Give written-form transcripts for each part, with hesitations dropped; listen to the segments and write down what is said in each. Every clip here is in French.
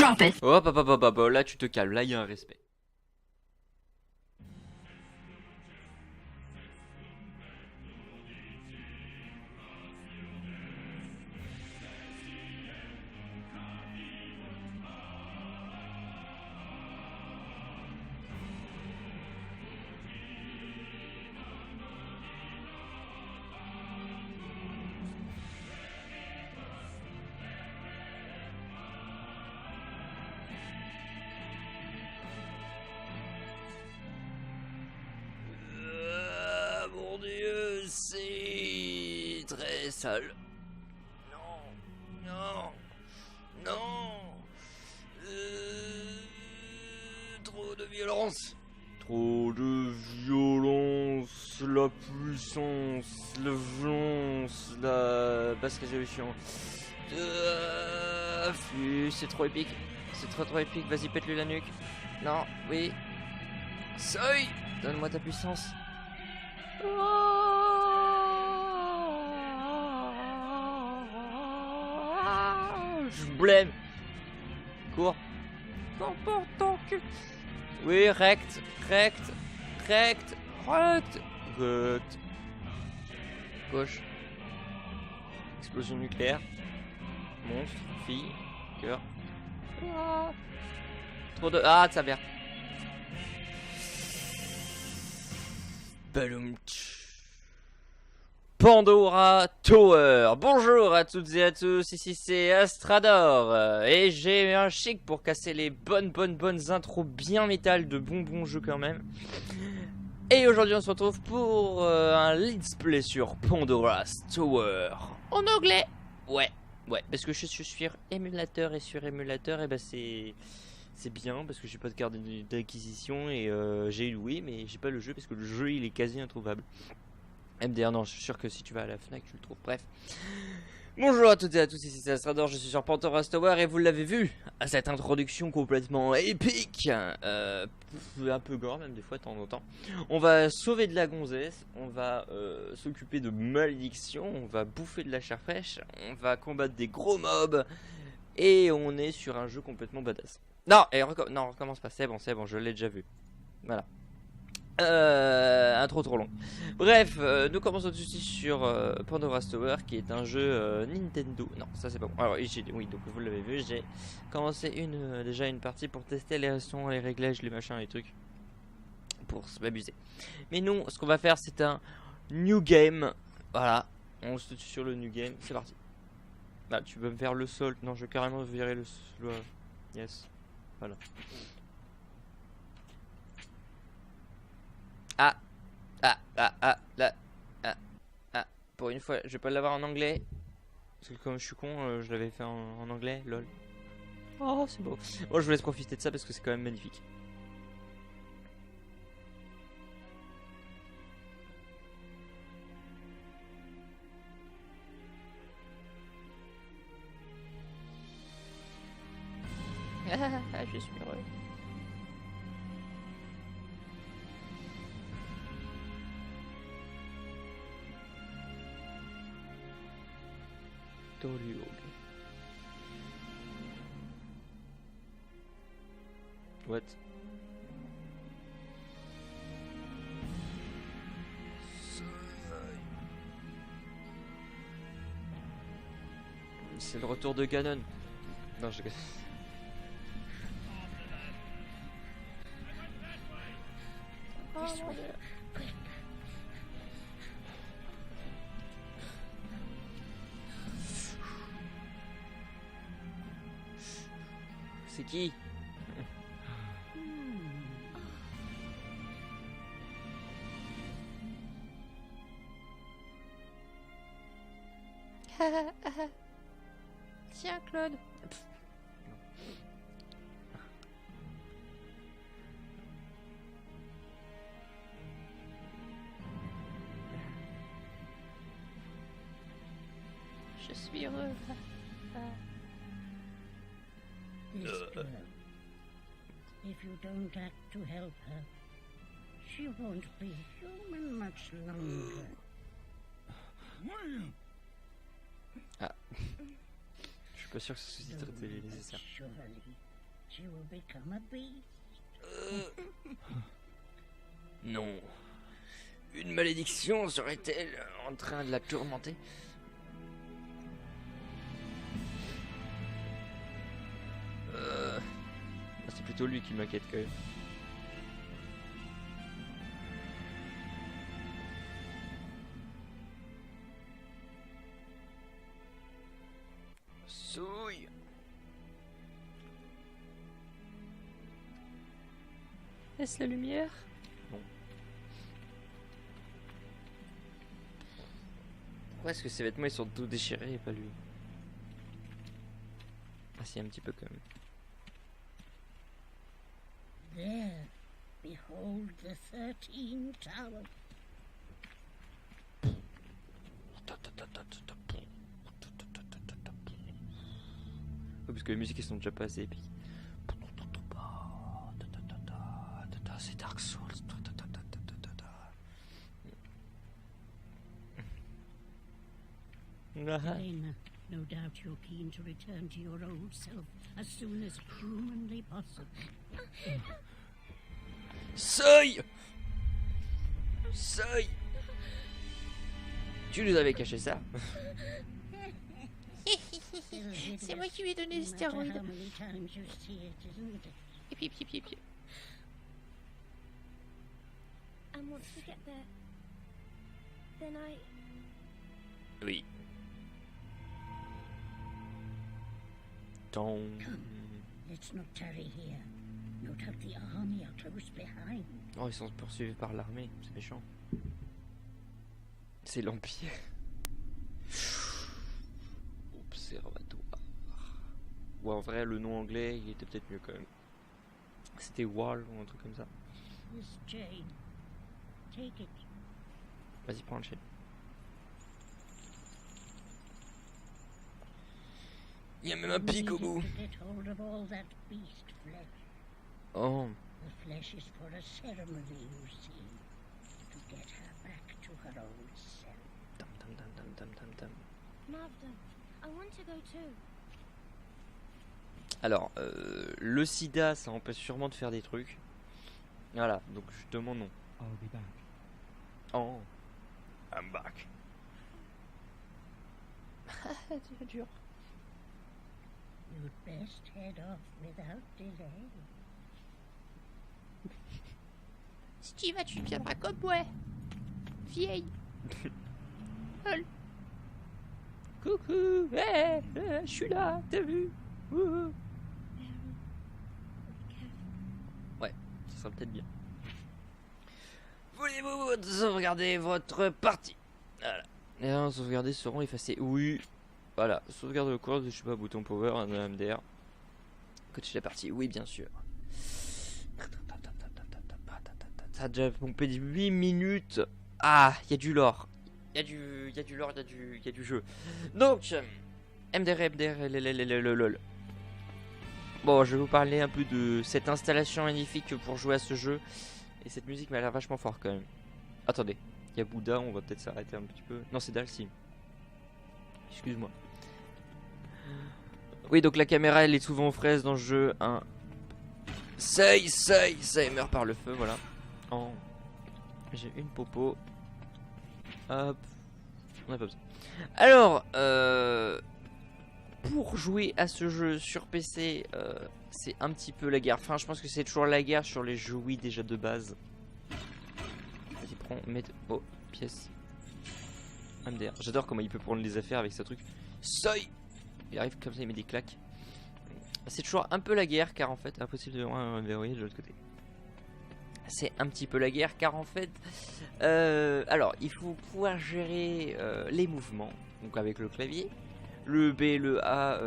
Drop it. Hop, hop, hop, hop, hop, là tu te calmes, là il y a un respect. Mon Dieu, c'est très sale. Non, non, non. Trop de violence. Trop de violence, la puissance, la violence, la basse résolution. C'est trop épique. C'est trop épique. Vas-y, pète-lui la nuque. Non, oui. Seuil. Donne-moi ta puissance. Je blême. Cours. Cours pour ton cul. Oui, recte. Gauche. Explosion nucléaire. Monstre, fille, cœur. Trop de... Ah, de sa mère. Pandora Tower. Bonjour à toutes et à tous, ici c'est Astrador et j'ai un chic pour casser les bonnes intros bien métal de bons jeux quand même. Et aujourd'hui on se retrouve pour un let's play sur Pandora's Tower en anglais. Ouais, parce que je suis sur émulateur et sur émulateur et bah c'est bien parce que j'ai pas de carte d'acquisition et j'ai une Wii mais j'ai pas le jeu parce que le jeu il est quasi introuvable. MDR, non, je suis sûr que si tu vas à la Fnac, tu le trouves. Bref. Bonjour à toutes et à tous, ici c'est Astrador, je suis sur Pandora's Tower et vous l'avez vu, à cette introduction complètement épique, un peu gore même des fois de temps en temps. On va sauver de la gonzesse, on va s'occuper de malédiction, on va bouffer de la chair fraîche, on va combattre des gros mobs et on est sur un jeu complètement badass. Non, non, recommence pas, c'est bon, je l'ai déjà vu. Voilà. Intro trop long. Bref, nous commençons tout de suite sur Pandora's Tower, qui est un jeu Nintendo. Non, ça c'est pas bon. Alors, oui, donc vous l'avez vu, j'ai commencé déjà une partie pour tester les sons, les réglages, les machins, les trucs, pour s'amuser. Mais non, ce qu'on va faire, c'est un new game. Voilà, on se tue sur le new game. C'est parti. Là, tu peux me faire le sol. Non, je vais carrément virer le sol. Yes. Voilà. Pour une fois, je vais pas l'avoir en anglais. Parce que comme je suis con, je l'avais fait en anglais, lol. Oh, c'est beau. Bon, je vous laisse profiter de ça parce que c'est quand même magnifique. Je suis heureux. What? C'est le retour de Ganon. Non, je... C'est qui? Tiens, Claude. Je suis heureux. This girl, if you don't act to help her, she won't be human much longer. Ah. Je suis pas sûr que ce sous-titre était nécessaire. Surely she will become a beast. Non. Une malédiction serait-elle en train de la tourmenter? C'est plutôt lui qui m'inquiète quand même. Souille. Est-ce la lumière? Non. Pourquoi est-ce que ses vêtements ils sont tout déchirés et pas lui? Ah si, un petit peu quand même. There, behold the 13 towers. Oui, parce que les musiques elles sont déjà pas assez épiques. C'est Dark Souls. Elena, no doubt you're keen to return to your old self as soon as humanly possible. Seuil. Seuil. Tu nous avais caché ça. C'est moi qui lui ai donné les stéroïdes. Et puis. And once we get there, then Oui. Tom. Let's not tarry here. No doubt the army are close behind. Oh, ils sont poursuivis par l'armée, c'est méchant. C'est l'Empire. Observatoire. Ouais, en vrai, le nom anglais, il était peut-être mieux quand même. C'était Wall ou un truc comme ça. This chain. Take it. Vas-y, prends le chaîne. Il y a même un pic au bout. Get hold of all that beast flesh. Oh. The flesh is for a ceremony, you see, to get her back to her old self. Dum dum dum dum dum dum dum. Mavda, I want to go too. Alors, le sida, ça empêche sûrement de faire des trucs. Voilà, donc justement non. I'll be back. Oh. I'm back. C'est dur. You'd best head off without delay. Si tu y vas, tu viendras comme moi. Vieille. Lol. Coucou, je suis là, t'as vu? Ouais, ça sera peut-être bien. Voulez-vous sauvegarder votre partie? Voilà. Les erreurs sauvegardées seront effacées. Oui. Voilà, sauvegarde le cours, je sais pas, bouton power, un MDR. Coach la partie, oui bien sûr. Ça a déjà pompé 8 minutes. Ah, il y a du lore. Il y a du lore, il y a du jeu. Donc, MDR, lol. Bon, je vais vous parler un peu de cette installation magnifique pour jouer à ce jeu. Et cette musique m'a l'air vachement fort quand même. Attendez, il y a Bouddha, on va peut-être s'arrêter un petit peu. Non, c'est Dalsim. Excuse-moi. Oui, donc la caméra elle est souvent aux fraises dans le jeu. Hein. Ça meurt par le feu, voilà. Oh. J'ai une popo. Hop. On a pas besoin. Alors, pour jouer à ce jeu sur PC, c'est un petit peu la guerre. Enfin, je pense que c'est toujours la guerre sur les jeux Wii déjà de base. Vas-y, prends, mets. Oh, pièce. MDR. J'adore comment il peut prendre les affaires avec ce truc. Seuil. Il arrive comme ça, il met des claques. C'est toujours un peu la guerre car en fait, impossible de verrouiller de l'autre côté. C'est un petit peu la guerre car en fait, alors il faut pouvoir gérer les mouvements, donc avec le clavier, le B, le A,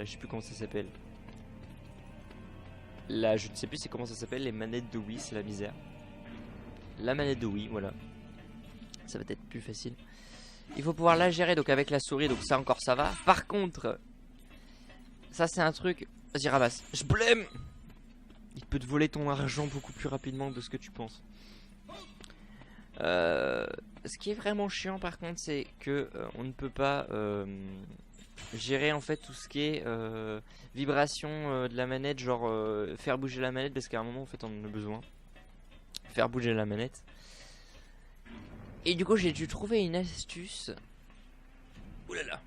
je sais plus comment ça s'appelle. Là, je ne sais plus c'est comment ça s'appelle, les manettes de Wii, c'est la misère. La manette de Wii, voilà. Ça va être plus facile. Il faut pouvoir la gérer donc avec la souris, donc ça encore ça va. Par contre, ça c'est un truc. Vas-y, ramasse. Je blême. Il peut te voler ton argent beaucoup plus rapidement de ce que tu penses. Ce qui est vraiment chiant par contre, c'est que on ne peut pas gérer en fait tout ce qui est vibration de la manette, genre faire bouger la manette parce qu'à un moment en fait on en a besoin. Faire bouger la manette. Et du coup j'ai dû trouver une astuce. Oulala.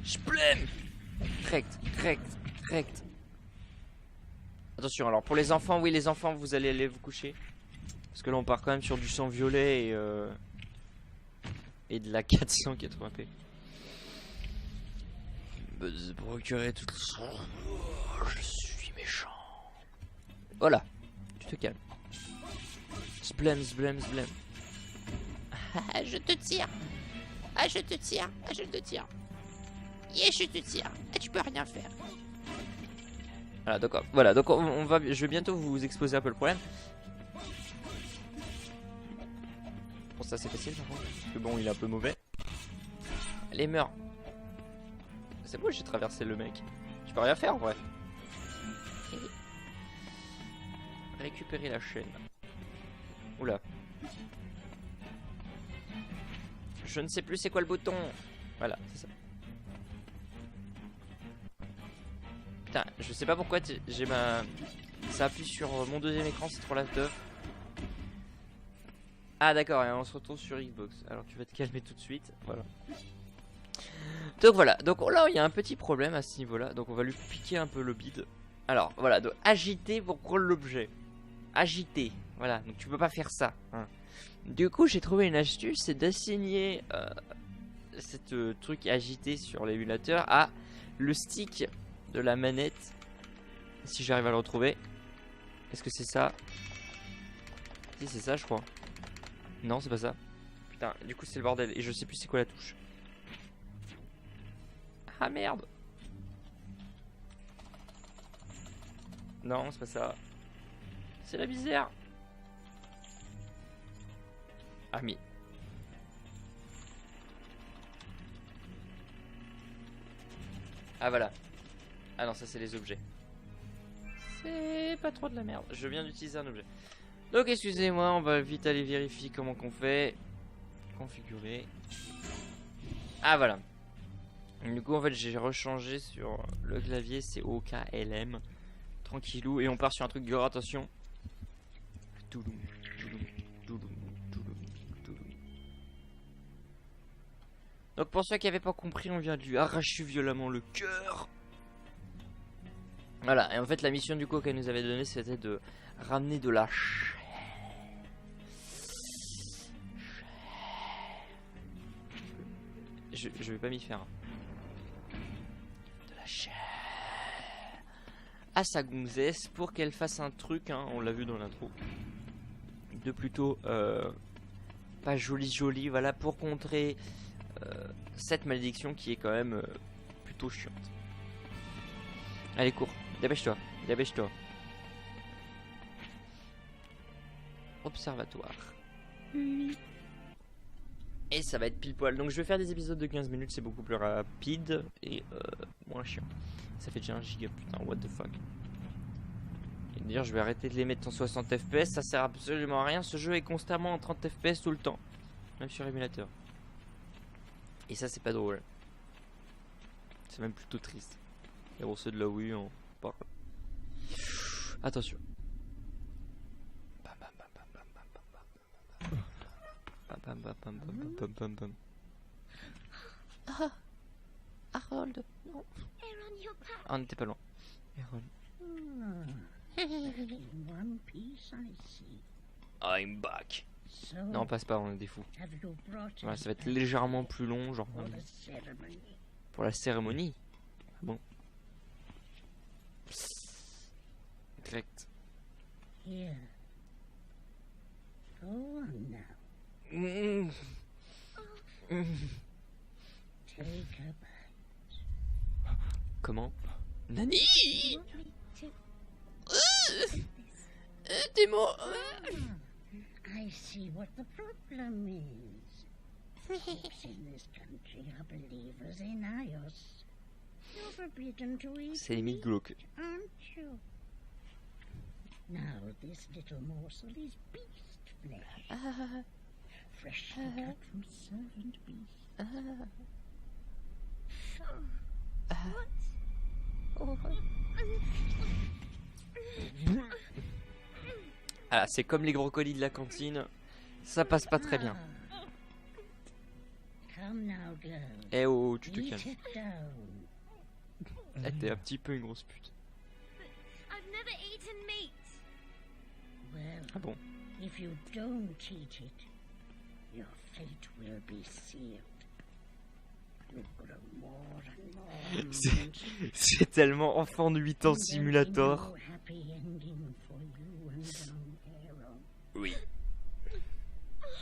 Splem. Correct. Attention, alors pour les enfants, oui les enfants vous allez aller vous coucher. Parce que là on part quand même sur du sang violet et de la 480p. Se procurer tout le sang. Oh, je suis méchant. Voilà, tu te calmes. Splem. Ah, je te tire. Ah, je te tire. Yeah, je te tire. Ah, tu peux rien faire. Voilà, d'accord. Voilà, donc on va, je vais bientôt vous exposer un peu le problème. Bon, ça c'est facile par contre. Parce que bon, il est un peu mauvais. Allez, meurs. C'est bon, j'ai traversé le mec. Je peux rien faire en vrai. Récupérer la chaîne. Oula. Je ne sais plus c'est quoi le bouton. Voilà, c'est ça. Putain, je sais pas pourquoi j'ai ma... Ça appuie sur mon deuxième écran, c'est trop la teuf. Ah d'accord, et on se retrouve sur Xbox. Alors tu vas te calmer tout de suite, voilà. Donc voilà, donc là il y a un petit problème à ce niveau là. Donc on va lui piquer un peu le bide. Alors voilà, donc agiter pour prendre l'objet. Agiter, voilà, donc tu peux pas faire ça hein. Du coup j'ai trouvé une astuce, c'est d'assigner cette truc agité sur l'émulateur à le stick de la manette. Si j'arrive à le retrouver. Est-ce que c'est ça? Si c'est ça je crois. Non c'est pas ça. Putain du coup c'est le bordel et je sais plus c'est quoi la touche. Ah merde. Non c'est pas ça. C'est la misère. Ah mais... Ah voilà. Ah non ça c'est les objets. C'est pas trop de la merde. Je viens d'utiliser un objet. Donc excusez-moi, on va vite aller vérifier comment qu'on fait. Configurer. Ah voilà. Du coup en fait j'ai rechangé sur le clavier, c'est OKLM. Tranquillou et on part sur un truc dur, attention. Donc pour ceux qui n'avaient pas compris, on vient de lui arracher violemment le cœur. Voilà, et en fait la mission du coup qu'elle nous avait donnée c'était de ramener de la chair. Je vais pas m'y faire. De la chair à sa gonzesse pour qu'elle fasse un truc, hein, on l'a vu dans l'intro, de plutôt pas joli, voilà, pour contrer cette malédiction qui est quand même plutôt chiante. Allez cours, dépêche-toi. Observatoire. Et ça va être pile poil. Donc je vais faire des épisodes de 15 minutes, c'est beaucoup plus rapide et moins chiant. Ça fait déjà 1 giga, putain, what the fuck. Et d'ailleurs je vais arrêter de les mettre en 60 fps, ça sert absolument à rien. Ce jeu est constamment en 30 fps tout le temps, même sur émulateur. Et ça c'est pas drôle. C'est même plutôt triste. Et bon ceux de la Wii on parle. Attention. Ah, Harold, non. Ah, on était pas loin. In one piece, I see. I'm back. So, Non, on passe pas, on est des fous. have you brought Voilà, us ça va être back légèrement plus long, genre for the ceremony? pour la cérémonie. Ah bon. Direct. Here. Go on now. Mmh. Take a bite. Comment? Nani? Want me to- Des mots. I see what the problem is. Folks in this country are believers in Ios. You're forbidden to eat C'est limite meat, glauque. aren't you? Now this little morsel is beast flesh, freshly cut from servant beast. Oh. Ah, c'est comme les brocolis de la cantine, ça passe pas très bien. Come now, girl. Eh oh, tu te Eat calmes. it down. Eh, t'es un petit peu une grosse pute. I've never eaten meat. Well, Ah bon? if you don't eat it, your fate will be sealed. You'll grow more and more monstrous, C'est tellement enfant de 8 ans and there'll be simulator. no happy ending for you and young Aaron. Oui.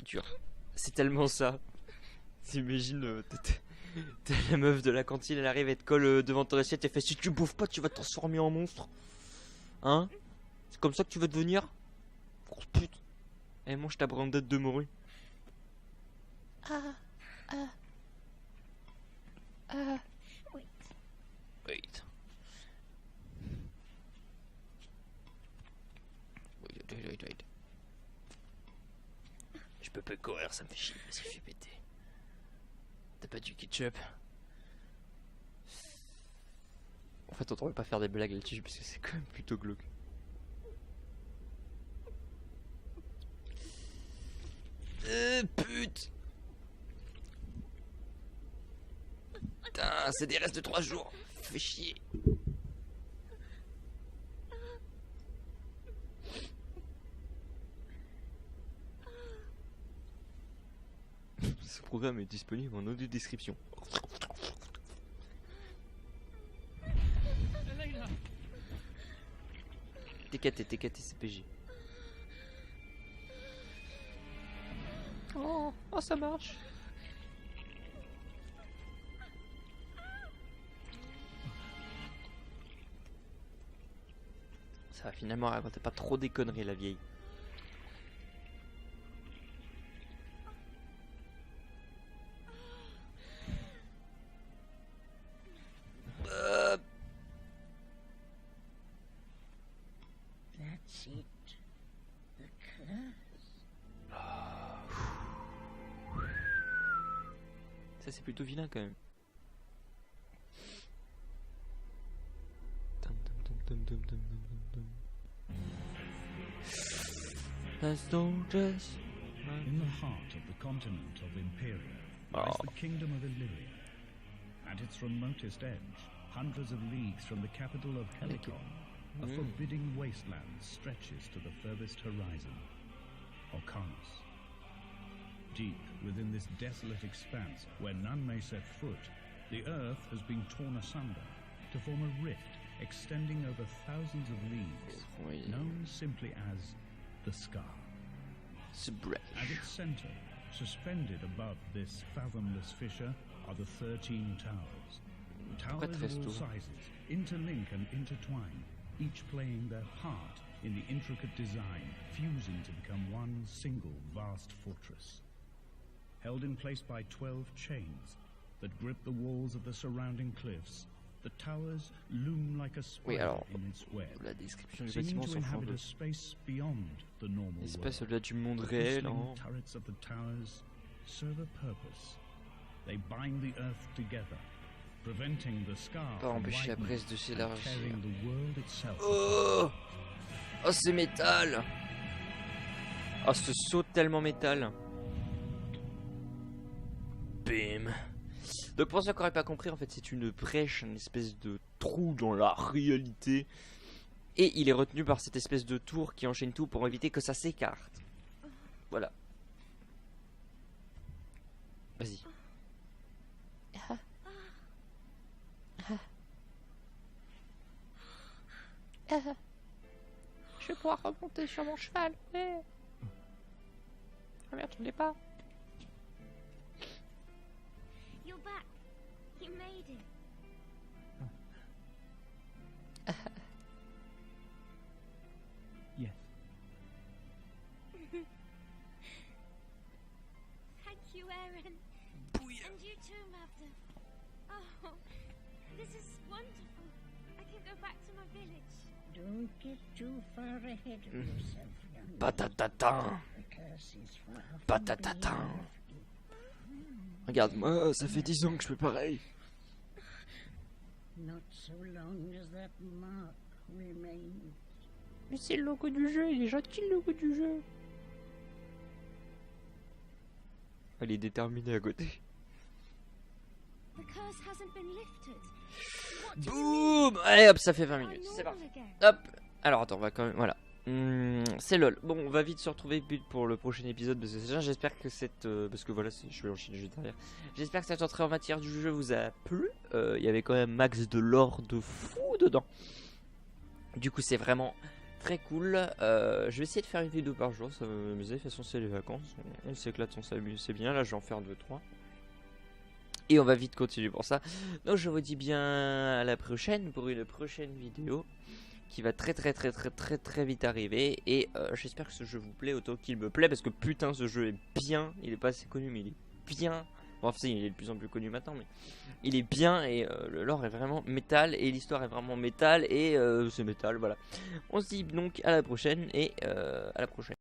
Dur. C'est tellement ça. T'imagines, t'es la meuf de la cantine, elle arrive, elle te colle devant ton assiette et fait si tu bouffes pas, tu vas te transformer en monstre. Hein? C'est comme ça que tu veux devenir? Grosse pute. Eh, mange ta brandette de morue. Ah. Wait. Wait. Wait. Je peux pas courir, ça me fait chier parce que je suis pété. T'as pas du ketchup? En fait, on devrait pas faire des blagues là-dessus parce que c'est quand même plutôt glauque. Pute! Putain, c'est des restes de 3 jours. Fais chier. Ce programme est disponible en audio description. TKT, CPJ. Oh, ça marche. Ça va, finalement, racontait pas trop des conneries, la vieille. That's it. The curse. Ça, c'est plutôt vilain quand même. In the heart of the continent of Imperia lies the kingdom of Illyria. At its remotest edge, hundreds of leagues from the capital of Helicon, a forbidding wasteland stretches to the furthest horizon, Orcanos. Deep within this desolate expanse, where none may set foot, the earth has been torn asunder to form a rift extending over thousands of leagues, known simply as the Scar. At its center, suspended above this fathomless fissure, are the 13 towers. Towers of all sizes, interlink and intertwine, each playing their part in the intricate design, fusing to become one single vast fortress. Held in place by 12 chains that grip the walls of the surrounding cliffs, the towers loom like a spider in its web, La description du seeming bâtiment to s'en fout un inhabit peu. a space beyond the normal Espèce world. au-delà du monde The réel. bristling Hein. turrets of the towers serve a purpose. They bind the earth together, preventing the scar Pas from empêcher la widening presse de and s'élargir. tearing the world itself Oh, oh c'est métal. Oh, ce saut tellement métal. Bim. Donc pour ceux qui n'auraient pas compris, en fait c'est une brèche, une espèce de trou dans la réalité. Et il est retenu par cette espèce de tour qui enchaîne tout pour éviter que ça s'écarte. Voilà. Vas-y. Je vais pouvoir remonter sur mon cheval. Ouais. Ah merde, je ne l'ai pas. You're back. You made it. Yes. Thank you, Aaron. And you too, Mavda. Oh, this is wonderful. I can go back to my village. Don't get too far ahead of yourself, young lady. Patatata. The curse is far from Patatata. being lifted. Regarde-moi, ça fait 10 ans que je fais pareil. Not so long as that mark remains. Mais c'est le logo du jeu, il est gentil le logo du jeu. Elle est déterminée à côté. The curse hasn't been lifted. What do you mean? Boum. Allez hop, ça fait 20 Am I minutes, c'est normal parti. again? Hop. Alors attends, on va quand même... Voilà. C'est lol. Bon, on va vite se retrouver pour le prochain épisode parce que déjà j'espère que cette... parce que voilà, je vais enchaîner juste derrière. J'espère que cette entrée en matière du jeu vous a plu. Il y avait quand même max de lore de fou dedans. Du coup c'est vraiment très cool. Je vais essayer de faire une vidéo par jour, ça va m'amuser. De toute façon c'est les vacances, on s'éclate, on s'amuse, c'est bien. Là je vais en faire 2-3. Et on va vite continuer pour ça. Donc je vous dis bien à la prochaine pour une prochaine vidéo qui va très vite arriver. Et j'espère que ce jeu vous plaît autant qu'il me plaît, parce que putain ce jeu est bien. Il est pas assez connu mais il est bien. Bon, enfin, il est de plus en plus connu maintenant, mais il est bien. Et le lore est vraiment métal et l'histoire est vraiment métal. Et c'est métal, voilà. On se dit donc à la prochaine et à la prochaine.